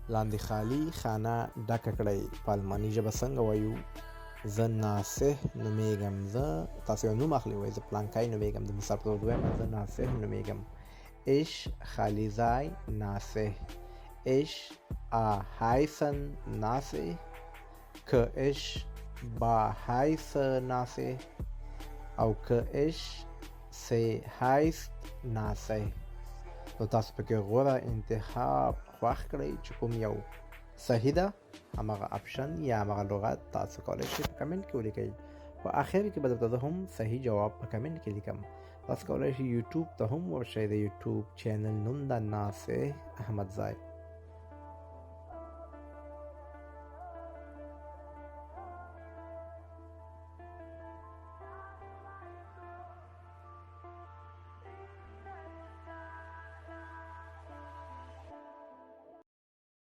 لاندې خالي خانه ډکه کړئ. په الماني ژبه څنګه وایو؟ زه ناصح نومیږم. زه تاسو یو نوم اخلئ وایي زه پلانکی نومیږم. د مثال په توګه وایم زه ناصح نومیږم. Ich خالي ځای ناصح. Ich heißen ناصح. که ich heiße ناصح او که ich sie heißt ناصح. نو تاسو پکې غوره انتخاب خوښ کړئ چې کوم یو صحیح ده، همغه اپشن یا همغه لغت تاسو کولی شئ په کمنټ کې ولیکئ. په آخر کې به درته زه هم صحیح جواب په کمنټ کې لیکم. تاسو کولی شئ یوټیوب ته هم ورشئ. د یوټیوب چینل نوم ده ناصح احمدزی.